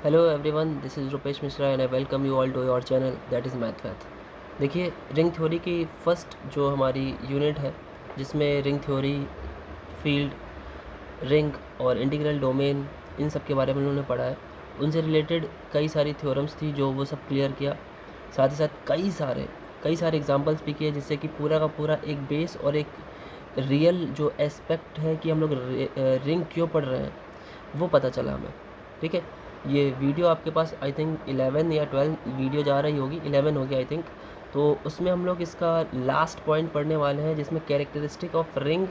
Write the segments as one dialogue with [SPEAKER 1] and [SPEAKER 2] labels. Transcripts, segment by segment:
[SPEAKER 1] Hello everyone, this is Rupesh Mishra and I welcome you all to your channel that is math. देखिए, ring theory की first जो हमारी unit है, जिसमें ring theory, field, ring और integral domain, इन सब के बारे में उन्होंने पढ़ा है। उनसे रिलेटेड कई सारी थ्योरम्स थी जो वो सब क्लियर किया। साथ ही साथ कई सारे एग्जांपल्स भी किए, जिससे कि पूरा का पूरा एक बेस और एक रियल जो एस्पेक्ट है कि हम लोग रिंग क्यों पढ़ रहे हैं, वो पता चला हमें। ठीक है, ये वीडियो आपके पास आई थिंक 11 या 12 वीडियो जा रही होगी, 11 होगी आई थिंक। तो उसमें हम लोग इसका लास्ट पॉइंट पढ़ने वाले हैं, जिसमें कैरेक्टरिस्टिक ऑफ रिंग,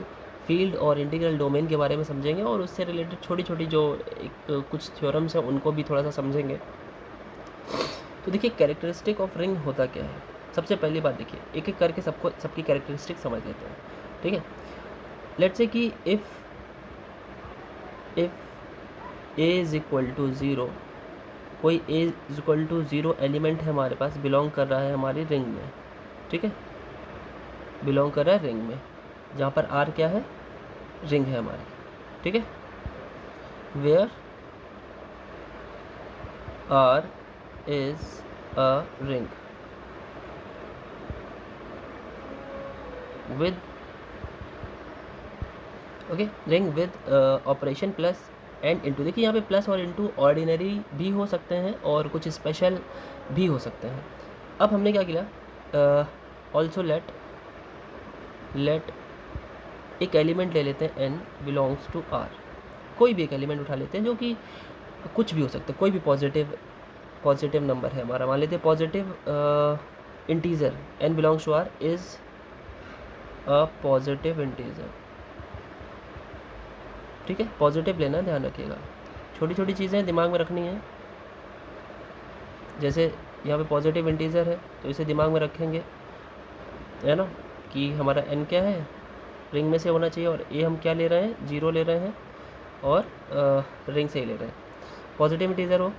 [SPEAKER 1] फील्ड और इंटीग्रल डोमेन के बारे में समझेंगे, और उससे रिलेटेड छोटी छोटी जो एक कुछ थ्योरम्स हैं उनको भी थोड़ा सा समझेंगे। तो देखिए, कैरेक्टरिस्टिक ऑफ रिंग होता क्या है। सबसे पहली बात देखिए, एक एक करके सबकी कैरेक्टरिस्टिक समझ लेते हैं। ठीक है, लेट्स से कि if A is equal to zero, कोई A is equal to zero element है हमारे पास, बिलोंग कर रहा है हमारी रिंग में। ठीक है, बिलोंग कर रहा है रिंग में, जहाँ पर आर क्या है, रिंग है हमारी। ठीक है, where are is a ring with, okay, ring with operation plus and into. देखिए, यहाँ पे प्लस और इनटू ऑर्डिनरी भी हो सकते हैं और कुछ स्पेशल भी हो सकते हैं। अब हमने क्या किया, ऑल्सो लेट एक एलिमेंट ले लेते हैं, n बिलोंग्स टू r। कोई भी एक एलिमेंट उठा लेते हैं जो कि कुछ भी हो सकता है, कोई भी पॉजिटिव नंबर है हमारा। मान लेते हैं positive integer, n belongs to r is a positive integer. ठीक है, पॉजिटिव लेना, ध्यान रखिएगा। छोटी छोटी चीज़ें दिमाग में रखनी है। जैसे यहाँ पे पॉजिटिव इंटीजर है तो इसे दिमाग में रखेंगे, है ना, कि हमारा n क्या है, रिंग में से होना चाहिए, और a हम क्या ले रहे हैं, 0 ले रहे हैं, और रिंग से ही ले रहे हैं। पॉजिटिव इंटीजर हो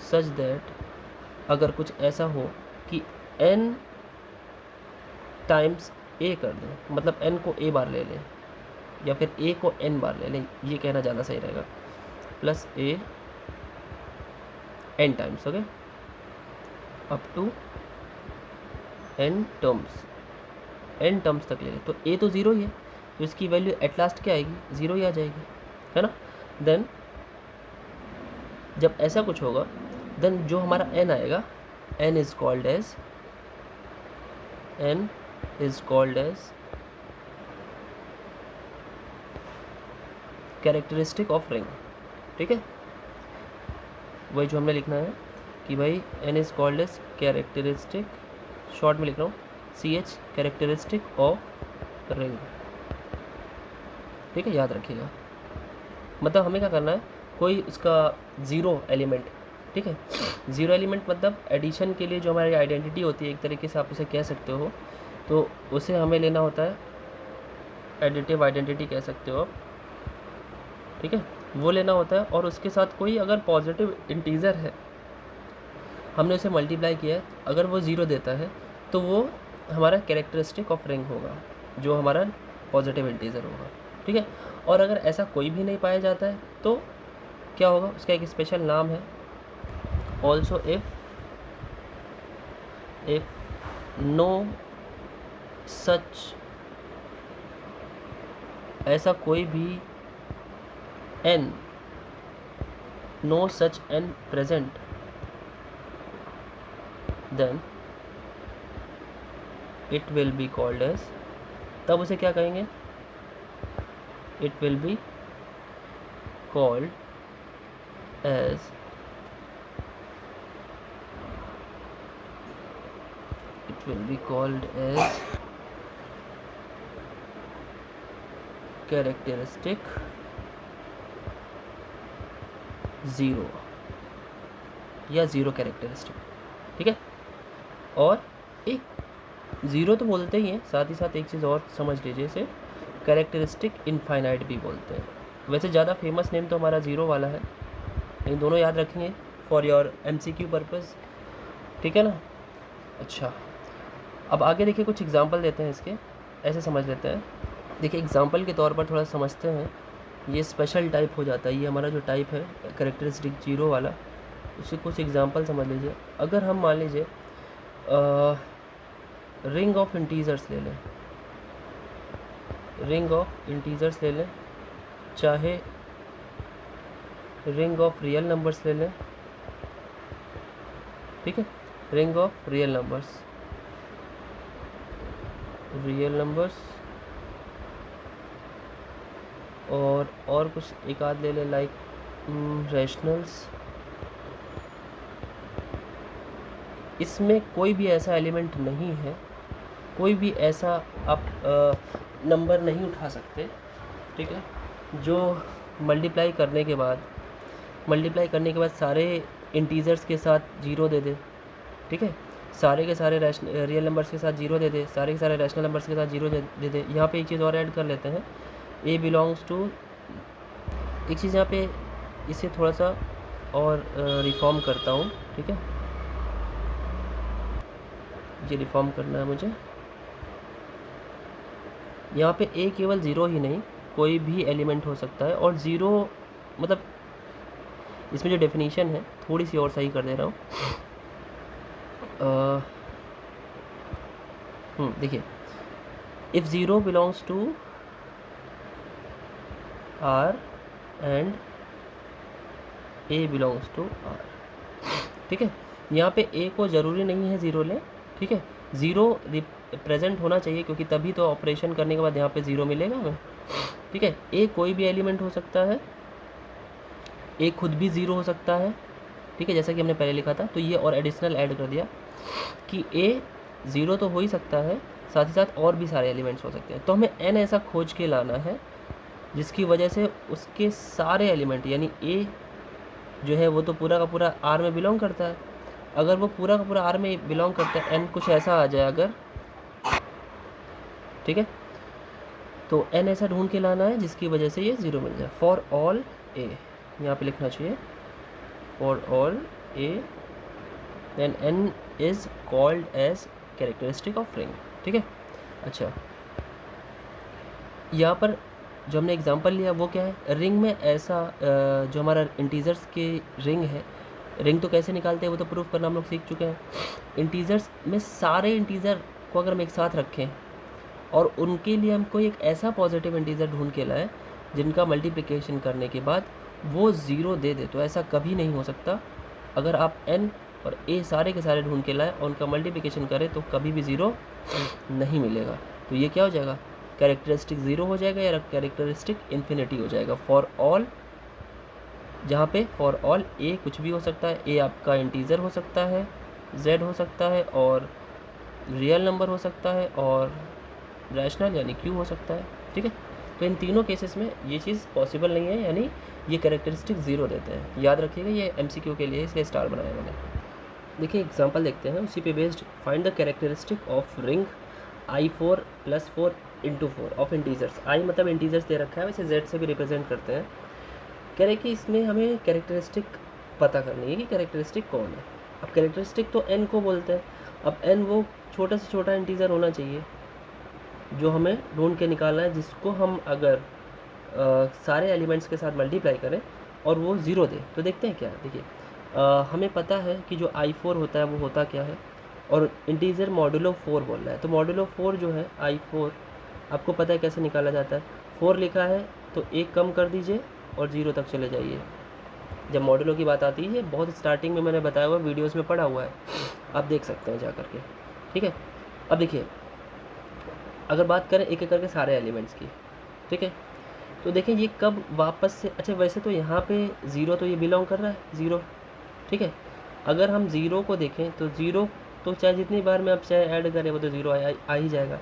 [SPEAKER 1] सच दैट अगर कुछ ऐसा हो कि n टाइम्स a कर दें, मतलब n को a बार ले लें, या फिर a को n बार ले लें, ये कहना ज़्यादा सही रहेगा, plus a n times, okay, up to n terms तक ले लें, तो a तो ज़ीरो ही है, तो इसकी वैल्यू एट लास्ट क्या आएगी, ज़ीरो ही आ जाएगी, है ना। देन जब ऐसा कुछ होगा, देन जो हमारा n आएगा, n is called as characteristic of ring. ठीक है, वही जो हमने लिखना है कि भाई n is called as characteristic, short में लिख रहा हूँ CH, कैरेक्टरिस्टिक ऑफ रिंग। ठीक है, याद रखिएगा। मतलब हमें क्या करना है, कोई उसका ज़ीरो एलिमेंट, ठीक है, ज़ीरो एलिमेंट मतलब एडिशन के लिए जो हमारी आइडेंटिटी होती है, एक तरीके से आप उसे कह सकते हो, तो उसे हमें लेना होता है, एडिटिव आइडेंटिटी कह सकते हो आप। ठीक है, वो लेना होता है, और उसके साथ कोई अगर पॉजिटिव इंटीजर है, हमने उसे मल्टीप्लाई किया है, अगर वो ज़ीरो देता है तो वो हमारा कैरेक्टरिस्टिक ऑफ रिंग होगा, जो हमारा पॉजिटिव इंटीजर होगा। ठीक है, और अगर ऐसा कोई भी नहीं पाया जाता है तो क्या होगा, उसका एक स्पेशल नाम है, ऑल्सो इफ नो सच, ऐसा कोई भी n, no such n present, then it will be called as, तब उसे क्या कहेंगे, it will be called as, characteristic zero, या ज़ीरो कैरेक्टरिस्टिक। ठीक है, और एक ज़ीरो तो बोलते ही हैं, साथ ही साथ एक चीज़ और समझ लीजिए, इसे कैरेक्टरिस्टिक इनफाइनाइट भी बोलते हैं। वैसे ज़्यादा फेमस नेम तो हमारा ज़ीरो वाला है, लेकिन दोनों याद रखेंगे फॉर योर MCQ पर्पज़। ठीक है ना। अच्छा, अब आगे देखिए, कुछ एग्जांपल देते हैं इसके, ऐसे समझ लेते हैं। देखिए, एग्जांपल के तौर पर थोड़ा समझते हैं ये स्पेशल टाइप हो जाता है। ये हमारा जो टाइप है कैरेक्टरिस्टिक जीरो वाला, उससे कुछ एग्जांपल समझ लीजिए। अगर हम मान लीजिए रिंग ऑफ इंटीजर्स ले लें, रिंग ऑफ इंटीजर्स ले लें, चाहे रिंग ऑफ रियल नंबर्स ले लें, ठीक है, रिंग ऑफ रियल नंबर्स, और कुछ एक आध ले लें लाइक रैशनल्स। इसमें कोई भी ऐसा एलिमेंट नहीं है, कोई भी ऐसा आप नंबर नहीं उठा सकते, ठीक है, जो मल्टीप्लाई करने के बाद सारे इंटीजर्स के साथ जीरो दे दे, ठीक है, सारे के सारे रियल नंबर्स के साथ जीरो दे दे, सारे के सारे रैशनल नंबर्स के साथ जीरो दे दे। यहाँ पे एक चीज़ और ऐड कर लेते हैं, ए बिलोंग्स टू, एक चीज़ यहाँ पे इसे थोड़ा सा और रिफॉर्म करता हूँ, ठीक है, ये रिफॉर्म करना है मुझे। यहाँ पे ए केवल ज़ीरो ही नहीं, कोई भी एलिमेंट हो सकता है, और ज़ीरो मतलब इसमें जो डेफिनेशन है थोड़ी सी और सही कर दे रहा हूँ। देखिए, if zero belongs to R and a belongs to R, ठीक है, यहाँ पे ए को ज़रूरी नहीं है ज़ीरो लें, ठीक है, ज़ीरो प्रेजेंट होना चाहिए क्योंकि तभी तो ऑपरेशन करने के बाद यहाँ पे ज़ीरो मिलेगा हमें, ठीक है। ए कोई भी एलिमेंट हो सकता है, ए खुद भी ज़ीरो हो सकता है, ठीक है, जैसा कि हमने पहले लिखा था। तो ये और एडिशनल ऐड कर दिया कि ए ज़ीरो तो हो ही सकता है, साथ ही साथ और भी सारे एलिमेंट्स हो सकते हैं। तो हमें एन ऐसा खोज के लाना है जिसकी वजह से उसके सारे एलिमेंट, यानी ए जो है वो तो पूरा का पूरा आर में बिलोंग करता है, अगर वो पूरा का पूरा आर में बिलोंग करता है, एन कुछ ऐसा आ जाए अगर, ठीक है, तो एन ऐसा ढूंढ के लाना है जिसकी वजह से ये ज़ीरो मिल जाए। फॉर ऑल ए, यहाँ पे लिखना चाहिए for all a, then n is called as characteristic of ring, ठीक है। अच्छा, यहाँ पर जो हमने एग्जांपल लिया वो क्या है, रिंग में ऐसा जो हमारा इंटीजर्स के रिंग है, रिंग तो कैसे निकालते हैं वो तो प्रूफ करना हम लोग सीख चुके हैं। इंटीजर्स में सारे इंटीजर को अगर हम एक साथ रखें और उनके लिए हमको एक ऐसा पॉजिटिव इंटीजर ढूंढ के लाए जिनका मल्टीप्लिकेशन करने के बाद वो ज़ीरो दे दे, तो ऐसा कभी नहीं हो सकता। अगर आप एन और ए सारे के सारे ढूंढ के लाएँ और उनका मल्टीप्लिकेशन करें तो कभी भी ज़ीरो नहीं मिलेगा। तो ये क्या हो जाएगा, कैरेक्टरिस्टिक ज़ीरो हो जाएगा या कैरेक्टरिस्टिक इन्फिनिटी हो जाएगा। फॉर ऑल, जहाँ पे फॉर ऑल ए कुछ भी हो सकता है, ए आपका इंटीजर हो सकता है, जेड हो सकता है, और रियल नंबर हो सकता है, और रैशनल यानी क्यू हो सकता है, ठीक है। तो इन तीनों केसेस में ये चीज़ पॉसिबल नहीं है, यानी ये कैरेक्टरिस्टिक ज़ीरो देते हैं। याद रखिएगा, ये एमसीक्यू के लिए इसलिए स्टार बनाया मैंने। देखिए एग्जांपल देखते हैं, उसी पे based find the characteristic of ring i4 + 4 × 4 of integers. I मतलब इंटीजर्स दे रखा है, वैसे जेड से भी रिप्रेजेंट करते हैं। कह रहे कि इसमें हमें कैरेक्टरिस्टिक पता करनी है कि कैरेक्टरिस्टिक कौन है। अब कैरेक्टरिस्टिक तो एन को बोलते हैं, अब एन वो छोटा से छोटा इंटीजर होना चाहिए जो हमें ढूंढ के निकालना है, जिसको हम अगर सारे एलिमेंट्स के साथ मल्टीप्लाई करें और वो ज़ीरो दे। तो देखते हैं क्या है। देखिए हमें पता है कि जो i4 होता है वो होता क्या है, और इंटीजर मॉडुलो 4 बोल रहा है। तो मॉडुलो 4 जो है i4, आपको पता है कैसे निकाला जाता है। 4 लिखा है तो एक कम कर दीजिए और 0 तक चले जाइए। जब मॉडुलो की बात आती है, बहुत स्टार्टिंग में मैंने बताया हुआ, वीडियोस में पढ़ा हुआ है, आप देख सकते हैं जा करके, ठीक है। अब देखिए अगर बात करें एक एक करके सारे एलिमेंट्स की, ठीक है, तो देखें ये कब वापस से, अच्छा वैसे तो यहाँ पे ज़ीरो तो ये बिलोंग कर रहा है, ज़ीरो, ठीक है। अगर हम ज़ीरो को देखें तो ज़ीरो तो चाहे जितनी बार में आप चाहे ऐड करें वो तो ज़ीरो आ ही जाएगा,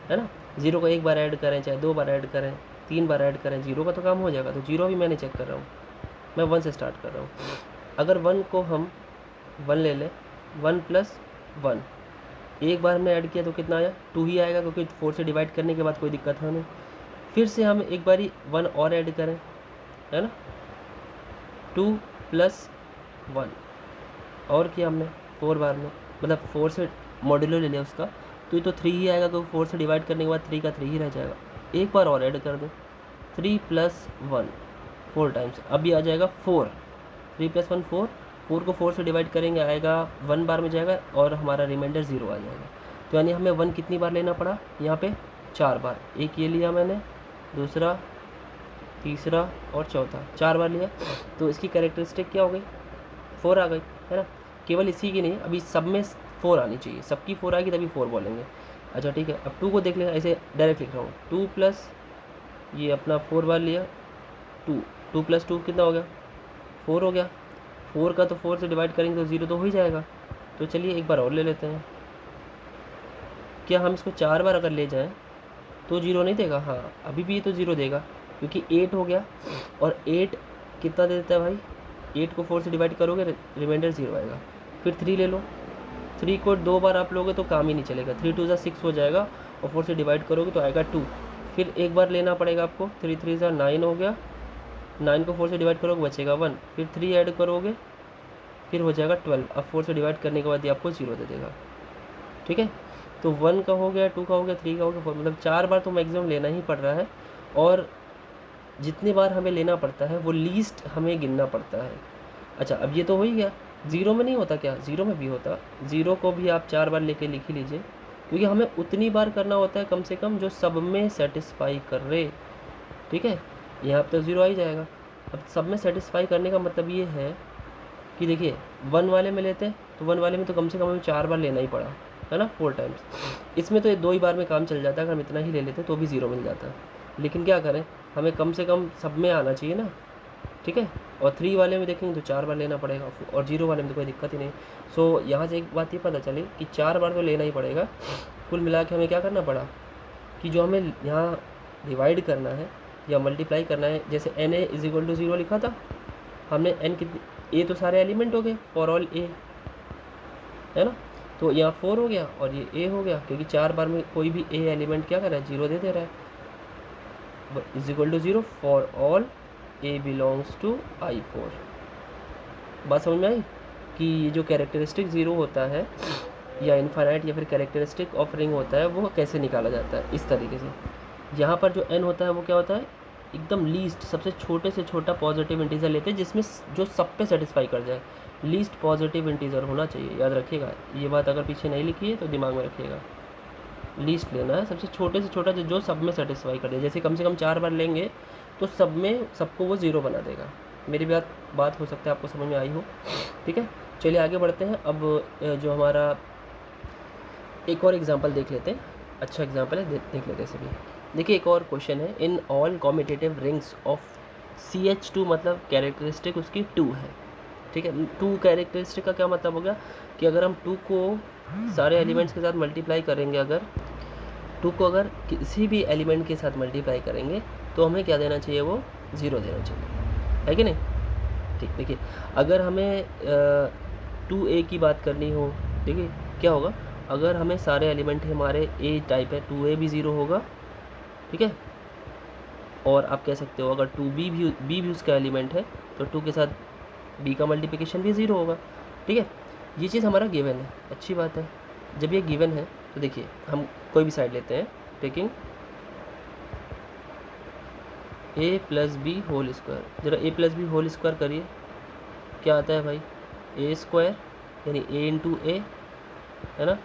[SPEAKER 1] है ना। ज़ीरो को एक बार ऐड करें, चाहे 2 बार ऐड करें, 3 बार ऐड करें, ज़ीरो का तो काम हो जाएगा। तो ज़ीरो भी मैंने चेक कर रहा हूँ, मैं 1 से स्टार्ट कर रहा हूँ। अगर 1 को हम 1 ले लें, 1 + 1 एक बार हमने ऐड किया तो कितना आया, 2 ही आएगा, क्योंकि 4 से डिवाइड करने के बाद कोई दिक्कत है नहीं। फिर से हम एक बारी 1 और ऐड करें, है ना, 2 + 1 और किया हमने 4 बार में, मतलब 4 से मॉड्यूलो ले लिया उसका, तो ये तो 3 ही आएगा, क्योंकि 4 से डिवाइड करने के बाद 3 का 3 ही रह जाएगा। एक बार और ऐड कर दें, 3 + 1 4 टाइम्स, अभी आ जाएगा 4, 3 + 1 4, 4 को 4 से डिवाइड करेंगे आएगा 1 बार में जाएगा और हमारा रिमाइंडर 0 आ जाएगा। तो यानी हमें 1 कितनी बार लेना पड़ा यहाँ पे 4 बार, एक ये लिया मैंने, दूसरा, तीसरा और चौथा, 4 बार लिया। तो इसकी कैरेक्टरिस्टिक क्या हो गई 4 आ गई, है ना। केवल इसी की नहीं, अभी सब में 4 आनी चाहिए, सबकी 4 आएगी तभी 4 बोलेंगे। अच्छा ठीक है, अब 2 को देख लें, ऐसे डायरेक्ट लिख रहा हूँ, 2 प्लस ये अपना 4 बार लिया, 2, 2 + 2 कितना हो गया 4 हो गया। 4 का तो 4 से डिवाइड करेंगे तो 0 तो हो ही जाएगा। तो चलिए एक बार और ले लेते हैं, क्या हम इसको 4 बार अगर ले जाएं तो 0 नहीं देगा? हाँ, अभी भी ये तो 0 देगा, क्योंकि 8 हो गया और 8 कितना दे देता है भाई, 8 को 4 से डिवाइड करोगे रिमाइंडर 0 आएगा। फिर 3 ले लो, 3 को 2 बार आप लोगे तो काम ही नहीं चलेगा, 3 2 6 हो जाएगा और 4 से डिवाइड करोगे तो आएगा 2। फिर एक बार लेना पड़ेगा आपको, 3 3 9 हो गया, 9 को 4 से डिवाइड करोगे बचेगा 1, फिर 3 ऐड करोगे फिर हो जाएगा 12। अब 4 से डिवाइड करने के बाद ये आपको 0 दे देगा, ठीक है। तो 1 का हो गया, 2 का हो गया, 3 का हो गया, 4, मतलब 4 बार तो मैक्सिमम लेना ही पड़ रहा है। और जितनी बार हमें लेना पड़ता है वो लीस्ट हमें गिनना पड़ता है। अच्छा, अब ये तो हो ही गया, 0 में नहीं होता क्या? 0 में भी होता, 0 को भी आप 4 बार लेके लिख ही लीजिए, क्योंकि हमें उतनी बार करना होता है कम से कम जो सब में सेटिस्फाई कर रहे, ठीक है। यहाँ पर तो 0 आ ही जाएगा। अब सब में सेटिस्फाई करने का मतलब ये है कि देखिए 1 वाले में लेते हैं तो 1 वाले में तो कम से कम हमें 4 बार लेना ही पड़ा, है ना, 4 टाइम्स। इसमें तो ये 2 ही बार में काम चल जाता है, अगर हम इतना ही ले लेते तो भी 0 मिल जाता है। लेकिन क्या करें, हमें कम से कम सब में आना चाहिए ना, ठीक है। और 3 वाले में देखेंगे तो 4 बार लेना पड़ेगा, और 0 वाले में तो कोई दिक्कत ही नहीं। सो यहाँ से एक बात ये पता चली कि 4 बार तो लेना ही पड़ेगा। कुल मिला के हमें क्या करना पड़ा कि जो हमें यहाँ डिवाइड करना है या मल्टीप्लाई करना है, जैसे na = 0 लिखा था हमने, n कितनी, ए तो सारे एलिमेंट हो गए, फॉर ऑल ए, है ना। तो यहाँ 4 हो गया और ये ए हो गया, क्योंकि 4 बार में कोई भी ए एलिमेंट क्या कर रहा है 0 दे रहा है, = 0 for all a belongs to I4। बात समझ में आई कि ये जो कैरेक्टरिस्टिक 0 होता है या इनफाइनाइट या फिर कैरेक्टरिस्टिक ऑफ रिंग होता है वो कैसे निकाला जाता है, इस तरीके से। यहाँ पर जो n होता है वो क्या होता है, एकदम लीस्ट, सबसे छोटे से छोटा पॉजिटिव इंटीजर लेते हैं जिसमें जो सब पे सेटिस्फाई कर जाए। लीस्ट पॉजिटिव इंटीजर होना चाहिए, याद रखिएगा ये बात, अगर पीछे नहीं लिखी है तो दिमाग में रखिएगा। लीस्ट लेना है सबसे छोटे से छोटा जो सब में सेटिस्फाई कर दे, जैसे कम से कम 4 बार लेंगे तो सब में सबको वो 0 बना देगा। मेरी बात हो सकता है आपको समझ में आई हो, ठीक है। चलिए आगे बढ़ते हैं। अब जो हमारा एक और एग्जांपल देख लेते हैं, अच्छा एग्जांपल है, देख लेते हैं सभी। देखिए एक और क्वेश्चन है, in all commutative rings of CH2, मतलब कैरेक्टरिस्टिक उसकी 2 है, ठीक है। 2 कैरेक्टरिस्टिक का क्या मतलब होगा कि अगर हम 2 को सारे एलिमेंट्स के साथ मल्टीप्लाई करेंगे, अगर 2 को अगर किसी भी एलिमेंट के साथ मल्टीप्लाई करेंगे तो हमें क्या देना चाहिए, वो 0 देना चाहिए, है कि नहीं। ठीक, देखिए अगर हमें 2A की बात करनी हो, देखिए क्या होगा, अगर हमें सारे एलिमेंट हमारे A टाइप है, 2A भी 0 होगा, ठीक है। और आप कह सकते हो अगर 2B भी उसका एलिमेंट है तो 2 के साथ B का मल्टीप्लिकेशन भी 0 होगा, ठीक है। ये चीज़ हमारा गिवन है, अच्छी बात है। जब ये गिवन है तो देखिए हम कोई भी साइड लेते हैं, taking A + B whole square, ज़रा A + B होल स्क्वायर करिए, क्या आता है भाई, A² यानी A × A, है ना,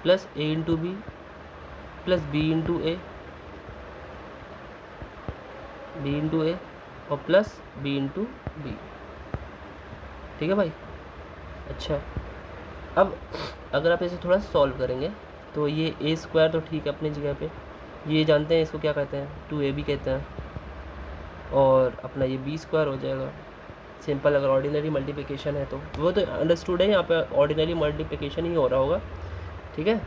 [SPEAKER 1] plus A × B plus B × A, B × A और प्लस B × B, ठीक है भाई। अच्छा, अब अगर आप इसे थोड़ा सॉल्व करेंगे तो ये A² तो ठीक है अपनी जगह पे, ये जानते हैं इसको क्या कहते हैं, 2AB कहते हैं, और अपना ये B² हो जाएगा सिंपल। अगर ऑर्डिनरी मल्टीप्लिकेशन है तो वो तो अंडरस्टूड है, यहाँ पे ऑर्डिनरी मल्टीप्लिकेशन ही हो रहा होगा, ठीक है।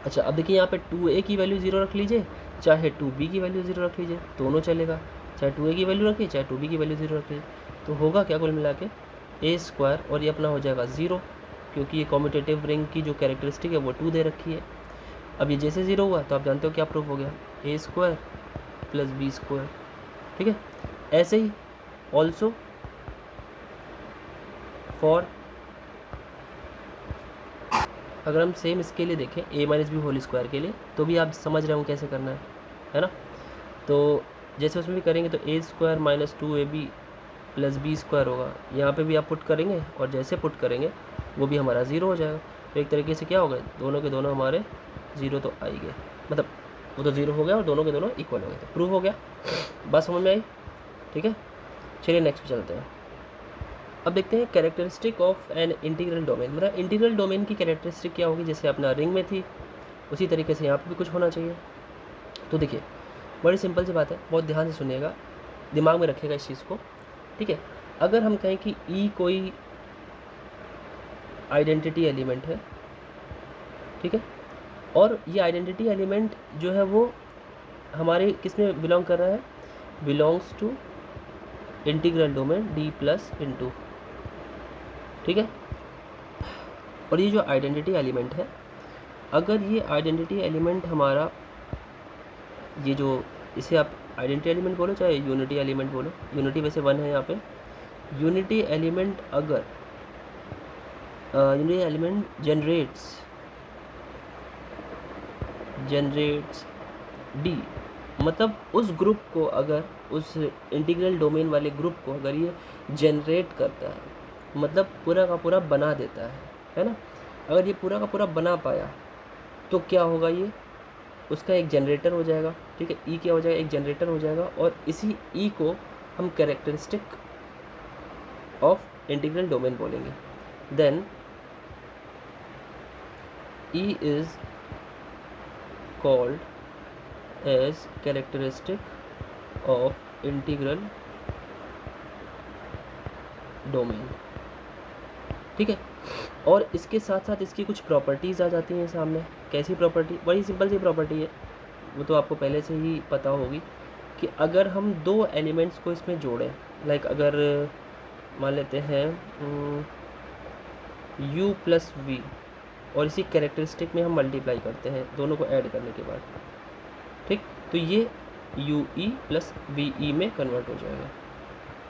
[SPEAKER 1] अच्छा, अब देखिए यहाँ पे 2A की वैल्यू 0 रख लीजिए, चाहे 2B की वैल्यू 0 रख लीजिए, दोनों चलेगा, चाहे 2A की वैल्यू रखिए चाहे 2B की वैल्यू 0 रख लीजिए, तो होगा क्या कुल मिला के A² और ये अपना हो जाएगा 0, क्योंकि ये कॉम्यूटेटिव रिंग की जो कैरेक्टरिस्टिक है वो 2 दे रखी है। अब ये जैसे 0 हुआ तो आप जानते हो क्या प्रूफ हो गया, A² + B², ठीक है। ऐसे ही ऑल्सो फॉर, अगर हम सेम इसके लिए देखें A - B होल स्क्वायर के लिए, तो भी आप समझ रहे हो कैसे करना है ना। तो जैसे उसमें भी करेंगे तो A square minus 2ab plus B square होगा, यहाँ पे भी आप पुट करेंगे और जैसे पुट करेंगे वो भी हमारा ज़ीरो हो जाएगा। तो एक तरीके से क्या हो गए, दोनों के दोनों हमारे ज़ीरो तो आ ही गए, मतलब वो तो ज़ीरो हो गया और दोनों के दोनों इक्वल हो गए, तो प्रूव हो गया। बात समझ में आई? ठीक है, चलिए नेक्स्ट पे चलते हैं। अब देखते हैं characteristic of an integral domain, मतलब इंटीग्रल डोमेन की कैरेक्टरिस्टिक क्या होगी, जैसे अपना रिंग में थी उसी तरीके से यहाँ पे भी कुछ होना चाहिए। तो देखिए बड़ी सिंपल सी बात है, बहुत ध्यान से सुनिएगा, दिमाग में रखिएगा इस चीज़ को। ठीक है, अगर हम कहें कि ई कोई आइडेंटिटी एलिमेंट है, ठीक है, और ये आइडेंटिटी एलिमेंट जो है वो हमारे किस में बिलोंग कर रहा है, belongs to integral domain D plus into, ठीक है। और ये जो आइडेंटिटी एलिमेंट है, अगर ये आइडेंटिटी एलिमेंट हमारा, ये जो इसे आप आइडेंटिटी एलिमेंट बोलो चाहे यूनिटी एलिमेंट बोलो, यूनिटी वैसे वन है यहाँ पे, यूनिटी एलिमेंट अगर यूनिटी एलिमेंट जनरेट्स डी, मतलब उस ग्रुप को, अगर उस इंटीग्रल डोमेन वाले ग्रुप को अगर ये जनरेट करता है, मतलब पूरा का पूरा बना देता है ना, अगर ये पूरा का पूरा बना पाया तो क्या होगा, ये उसका एक जनरेटर हो जाएगा। ठीक है, ई क्या हो जाएगा, एक जनरेटर हो जाएगा, और इसी ई को हम कैरेक्टरिस्टिक ऑफ इंटीग्रल डोमेन बोलेंगे। Then E is called as characteristic of integral domain. ठीक है, और इसके साथ साथ इसकी कुछ प्रॉपर्टीज़ आ जाती हैं सामने। कैसी प्रॉपर्टी, बड़ी सिंपल सी प्रॉपर्टी है, वो तो आपको पहले से ही पता होगी, कि अगर हम दो एलिमेंट्स को इसमें जोड़ें, लाइक अगर मान लेते हैं u प्लस वी, और इसी कैरेक्टरिस्टिक में हम मल्टीप्लाई करते हैं दोनों को ऐड करने के बाद, ठीक, तो ये you E plus V E में कन्वर्ट हो जाएगा।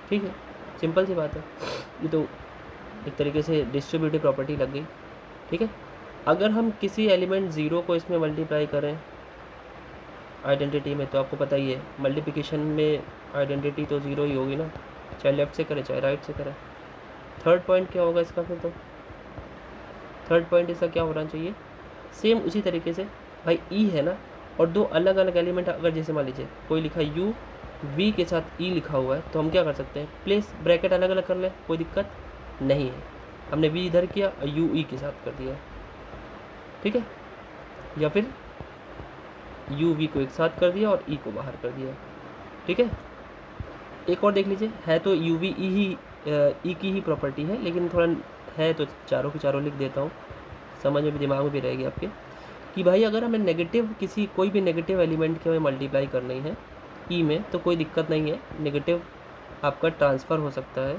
[SPEAKER 1] ठीक है, सिंपल सी बात है, ये तो एक तरीके से डिस्ट्रीब्यूटिव प्रॉपर्टी लग गई। ठीक है, अगर हम किसी एलिमेंट ज़ीरो को इसमें मल्टीप्लाई करें आइडेंटिटी में, तो आपको पता ही है मल्टीप्लिकेशन में आइडेंटिटी तो ज़ीरो ही होगी ना, चाहे लेफ़्ट से करें चाहे राइट से करें। थर्ड पॉइंट क्या होगा इसका, फिर तो थर्ड पॉइंट इसका क्या होना चाहिए, सेम उसी तरीके से भाई ई है ना, और दो अलग अलग एलिमेंट, अगर जैसे मान लीजिए कोई लिखा यू वी के साथ ई लिखा हुआ है, तो हम क्या कर सकते हैं, प्लेस ब्रैकेट अलग अलग कर लें, कोई दिक्कत नहीं है। हमने वी इधर किया और यू ई के साथ कर दिया, ठीक है, या फिर यू वी को एक साथ कर दिया और ई को बाहर कर दिया। ठीक है, एक और देख लीजिए, है तो यू वी ई ही ई की ही प्रॉपर्टी है, लेकिन थोड़ा है तो चारों के चारों लिख देता हूँ, समझ में भी दिमाग में भी रहेगी आपके, कि भाई अगर हमें नेगेटिव किसी कोई भी नेगेटिव एलिमेंट की हमें मल्टीप्लाई करनी है ई में, तो कोई दिक्कत नहीं है, नेगेटिव आपका ट्रांसफ़र हो सकता है,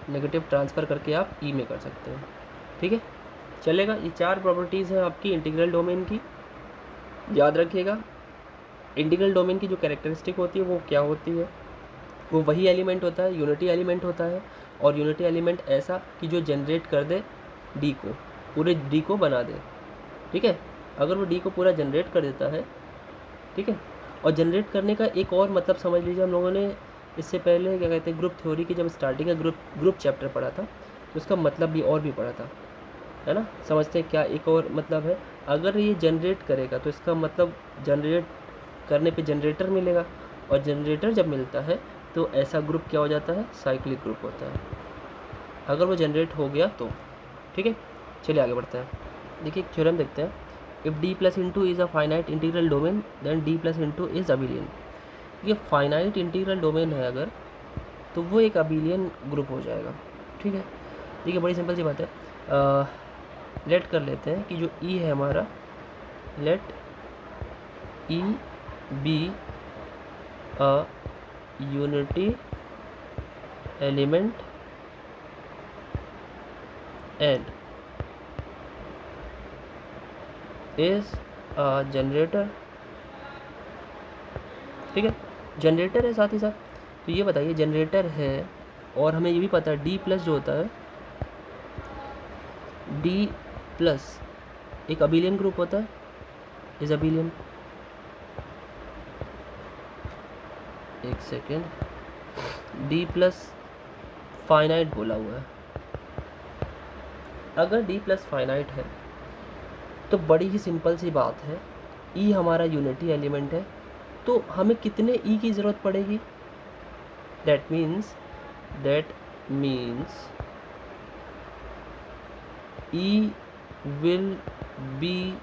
[SPEAKER 1] नेगेटिव ट्रांसफ़र करके आप ई में कर सकते हैं। ठीक है, चलेगा। ये चार प्रॉपर्टीज़ हैं आपकी इंटीग्रल डोमेन की, याद रखिएगा। इंटीग्रल डोमेन की जो कैरेक्टरिस्टिक होती है वो क्या होती है, वो वही एलिमेंट होता है, यूनिटी एलिमेंट होता है, और यूनिटी एलिमेंट ऐसा कि जो जनरेट कर दे डी को, पूरे डी को बना दे। ठीक है, अगर वो डी को पूरा जनरेट कर देता है, ठीक है, और जनरेट करने का एक और मतलब समझ लीजिए, हम लोगों ने इससे पहले क्या कहते हैं ग्रुप थ्योरी की जब स्टार्टिंग का ग्रुप चैप्टर पढ़ा था, तो उसका मतलब भी और भी पढ़ा था, है ना, समझते हैं क्या एक और मतलब है, अगर ये जनरेट करेगा तो इसका मतलब जनरेट करने पे जनरेटर मिलेगा, और जनरेटर जब मिलता है तो ऐसा ग्रुप क्या हो जाता है, साइक्लिक ग्रुप होता है, अगर वो जनरेट हो गया तो। ठीक है, चलिए आगे बढ़ते हैं। देखिए एक थ्योरम देखते हैं, if D plus into is a finite integral domain then D plus into is abelian. ये फाइनाइट इंटीग्रल डोमेन है अगर, तो वो एक अबिलियन ग्रुप हो जाएगा। ठीक है, देखिए बड़ी सिंपल सी बात है, लेट कर लेते हैं कि जो ई है हमारा, let E be a unity element and is a generator. ठीक है, जनरेटर है साथ ही साथ, तो ये बताइए जनरेटर है, और हमें ये भी पता है डी प्लस जो होता है, डी प्लस एक अबिलियन ग्रुप होता है, इज अबिलियन। एक सेकेंड, डी प्लस फाइनाइट बोला हुआ है। अगर डी प्लस फाइनाइट है तो बड़ी ही सिंपल सी बात है, ई हमारा यूनिटी एलिमेंट है, तो हमें कितने ई की ज़रूरत पड़ेगी? That means E will be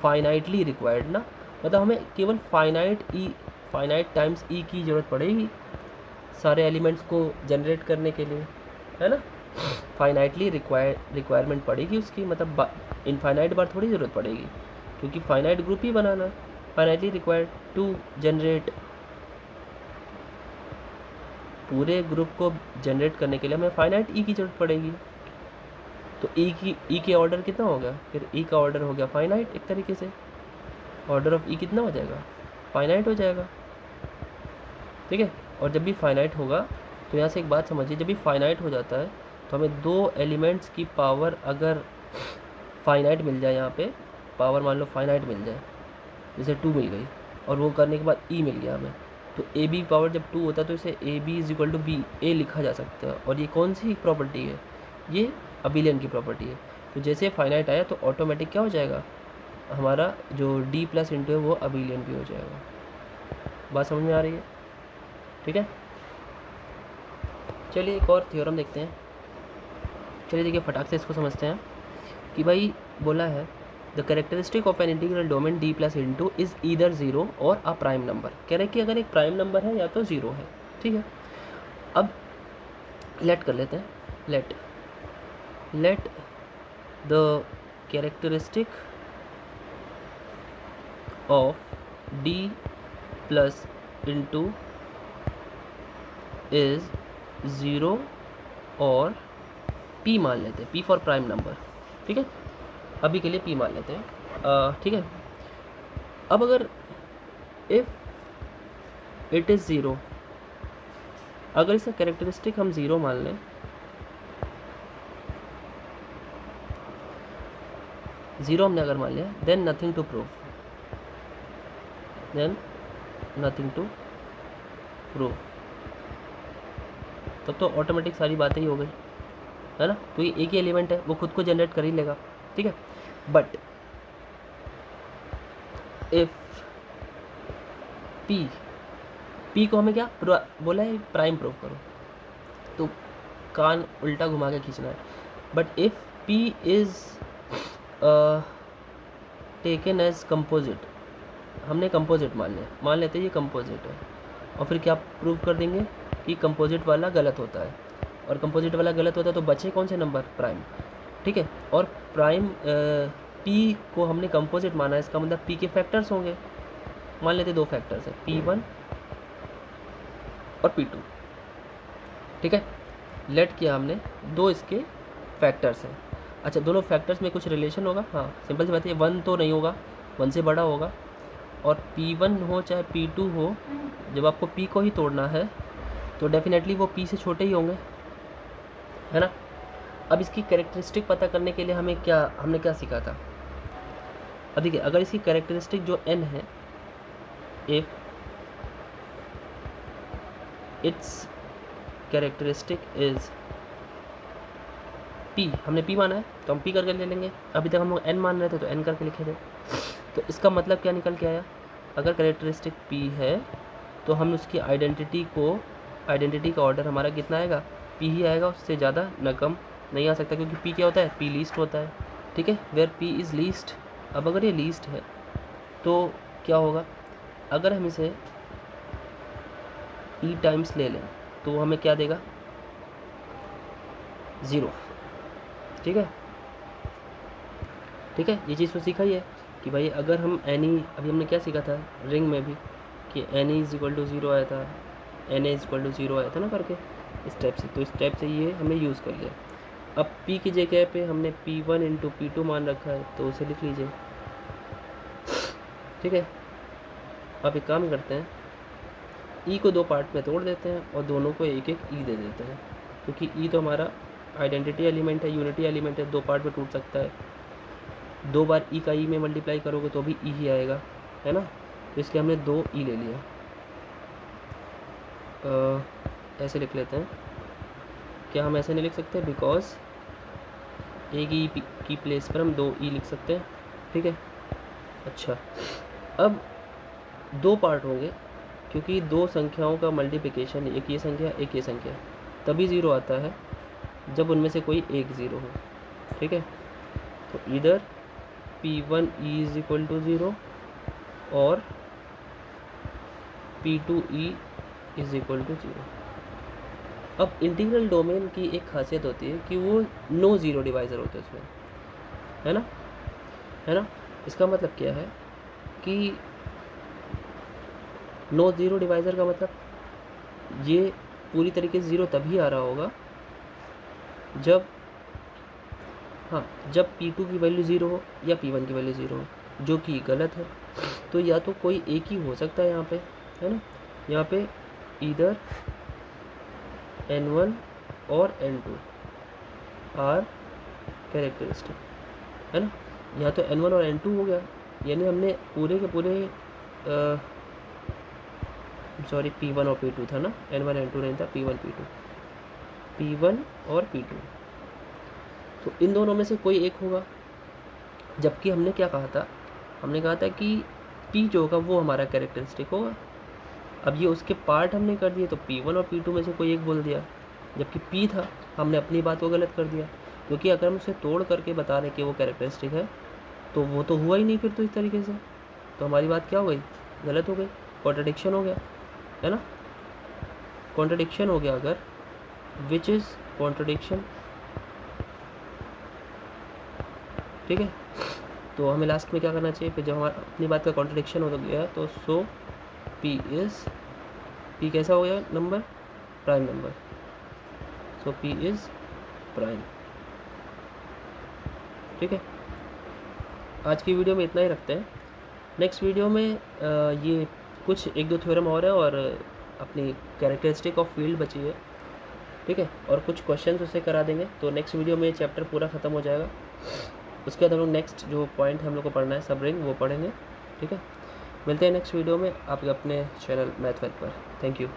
[SPEAKER 1] finitely required ना, मतलब हमें केवल फाइनाइट टाइम्स ई की ज़रूरत पड़ेगी सारे एलिमेंट्स को जनरेट करने के लिए, है ना। फाइनाइटली रिक्वायरमेंट पड़ेगी उसकी, मतलब इनफाइनाइट बार थोड़ी ज़रूरत पड़ेगी, क्योंकि फाइनाइट ग्रुप ही बनाना। फाइनाइटली रिक्वायर्ड टू जनरेट, पूरे ग्रुप को जनरेट करने के लिए हमें फाइनाइट ई की ज़रूरत पड़ेगी। तो ई के ऑर्डर कितना हो गया? फिर ई का ऑर्डर हो गया फाइनाइट, एक तरीके से ऑर्डर ऑफ ई कितना हो जाएगा? फाइनाइट हो जाएगा, ठीक है। और जब भी फाइनाइट होगा तो यहाँ से एक बात समझिए, जब भी फाइनाइट हो जाता है तो हमें दो एलिमेंट्स की पावर अगर फाइनाइट मिल जाए, यहाँ पे पावर मान लो फाइनाइट मिल जाए, जैसे 2 मिल गई, और वो करने के बाद ई मिल गया हमें, तो ए बी पावर जब 2 होता है तो इसे A B is equal to B, A लिखा जा सकता है। और ये कौन सी प्रॉपर्टी है? ये अबिलियन की प्रॉपर्टी है। तो जैसे फाइनाइट आया तो ऑटोमेटिक क्या हो जाएगा, हमारा जो डी प्लस इंटू है वो अबिलियन भी हो जाएगा। बात समझ में आ रही है? ठीक है, चलिए एक और थ्योरम देखते हैं। चलिए देखिए, फटाक से इसको समझते हैं कि भाई बोला है the characteristic of an integral domain D plus into is either zero और अ प्राइम नंबर। कह रहे कि अगर एक प्राइम नंबर है या तो ज़ीरो है, ठीक है। अब लेट कर लेते हैं, let the characteristic of D plus into is zero और पी मान लेते हैं, पी फॉर प्राइम नंबर, ठीक है। अभी के लिए पी मान लेते हैं, ठीक है। अब अगर इफ़ इट इज़ ज़ीरो, अगर इसका कैरेक्टरिस्टिक हम ज़ीरो मान लें, ज़ीरो हमने अगर मान लिया, देन नथिंग टू प्रूव, तब तो ऑटोमेटिक सारी बातें ही हो गई, है ना। तो ये एक ही एलिमेंट है, वो खुद को जनरेट कर ही लेगा, ठीक है। बट इफ पी को हमें क्या बोला है, प्राइम प्रूव करो, तो कान उल्टा घुमा के खींचना है। But if P is taken as composite, हमने कंपोजिट मान लेते हैं ये कंपोजिट है, और फिर क्या प्रूव कर देंगे कि कंपोजिट वाला गलत होता है, और कंपोजिट वाला गलत होता है तो बचे कौन से नंबर? प्राइम, ठीक है। और प्राइम पी को हमने कंपोजिट माना है, इसका मतलब पी के फैक्टर्स होंगे, मान लेते 2 फैक्टर्स हैं, P1 और P2, ठीक है। लेट किया हमने 2 इसके फैक्टर्स हैं। अच्छा, दोनों फैक्टर्स में कुछ रिलेशन होगा? हाँ, सिंपल सी बात है, 1 तो नहीं होगा, 1 से बड़ा होगा। और P1 हो चाहे P2 हो, जब आपको P को ही तोड़ना है तो डेफिनेटली वो P से छोटे ही होंगे, है ना। अब इसकी कैरेक्टरिस्टिक पता करने के लिए हमने क्या सीखा था? अब देखिए, अगर इसकी कैरेक्टरिस्टिक जो n है, if it's characteristic is p, हमने p माना है तो हम p करके ले लेंगे। अभी तक हम लोग n मान रहे थे तो n करके लिखे थे। तो इसका मतलब क्या निकल के आया? अगर कैरेक्टरिस्टिक p है तो हम उसकी आइडेंटिटी का ऑर्डर हमारा कितना आएगा? p ही आएगा, उससे ज़्यादा न कम नहीं आ सकता, क्योंकि p क्या होता है? p लीस्ट होता है, ठीक है, वेयर p इज़ लीस्ट। अब अगर ये लीस्ट है तो क्या होगा? अगर हम इसे e टाइम्स ले लें तो हमें क्या देगा? 0, ठीक है, ये चीज़ तो सीखा ही है कि भाई अगर हम एनी, अभी हमने क्या सीखा था रिंग में भी कि एनी इज इक्वल टू 0 आया था, एन इज इक्वल टू 0 आया था ना करके, इस टाइप से। तो इस टाइप से ये हमने यूज़ कर लिया। अब p की जगह पे हमने P1 इंटू P2 मान रखा है, तो उसे लिख लीजिए, ठीक है। अब एक काम करते हैं, ई को 2 पार्ट में तोड़ देते हैं और दोनों को एक एक ई दे देते हैं, क्योंकि ई तो हमारा आइडेंटिटी एलिमेंट है, यूनिटी एलिमेंट है, 2 पार्ट में टूट सकता है। 2 बार ई का ई में मल्टीप्लाई करोगे तो भी ई ही आएगा, है ना। तो इसलिए हमने 2 ई ले लिया। ऐसे लिख लेते हैं, क्या हम ऐसे नहीं लिख सकते? बिकॉज एक ई की प्लेस पर हम 2 ई लिख सकते हैं, ठीक है। अच्छा, अब 2 पार्ट होंगे, क्योंकि 2 संख्याओं का मल्टीप्लिकेशन, एक ये संख्या एक ये संख्या, तभी ज़ीरो आता है जब उनमें से कोई एक ज़ीरो हो, ठीक है। तो इधर P1E इज इक्वल टू 0 और P2E इज इक्वल टू 0। अब इंटीग्रल डोमेन की एक खासियत होती है कि वो नो ज़ीरो डिवाइज़र होते हैं उसमें, है ना, है ना। इसका मतलब क्या है कि नो ज़ीरो डिवाइज़र का मतलब ये पूरी तरीके से ज़ीरो तभी आ रहा होगा जब, हाँ, जब P2 की वैल्यू ज़ीरो हो या P1 की वैल्यू ज़ीरो हो, जो कि गलत है। तो या तो कोई एक ही हो सकता है यहाँ पे, है ना, यहाँ पे इधर N1 और N2 आर कैरेक्टरिस्टिक, है ना। यहाँ तो N1 और N2 हो गया, यानी हमने पूरे के पूरे सॉरी P1 और P2 था ना, N1 N2 नहीं था, P1 P2, P1 और P2, तो इन दोनों में से कोई एक होगा। जबकि हमने क्या कहा था? हमने कहा था कि P जो होगा वो हमारा कैरेक्टरिस्टिक होगा। अब ये उसके पार्ट हमने कर दिए, तो P1 और P2 में से कोई एक बोल दिया, जबकि P था, हमने अपनी बात को गलत कर दिया। क्योंकि अगर हम उसे तोड़ करके बता रहे कि वो कैरेक्टरिस्टिक है, तो वो तो हुआ ही नहीं फिर तो इस तरीके से, तो हमारी बात क्या हो गई? गलत हो गई, कॉन्ट्रडिक्शन हो गया, है ना। कॉन्ट्रडिक्शन हो गया अगर, विच इज़ कॉन्ट्रडिक्शन, ठीक है। तो हमें लास्ट में क्या करना चाहिए फिर, जब हमारा अपनी बात का कॉन्ट्रडिक्शन हो गया, तो सो P कैसा हो गया number? Prime number. So P is prime, ठीक है। आज की वीडियो में इतना ही रखते हैं। नेक्स्ट वीडियो में ये कुछ 1-2 थ्योरम और है, और अपनी कैरेक्टरिस्टिक ऑफ फील्ड बची है, ठीक है, और कुछ क्वेश्चंस उससे करा देंगे। तो नेक्स्ट वीडियो में चैप्टर पूरा ख़त्म हो जाएगा। उसके बाद हम लोग नेक्स्ट जो पॉइंट हम लोग को पढ़ना है सब रिंग, वो पढ़ेंगे, ठीक है। मिलते हैं नेक्स्ट वीडियो में आप अपने चैनल मैथवेद पर। Thank you.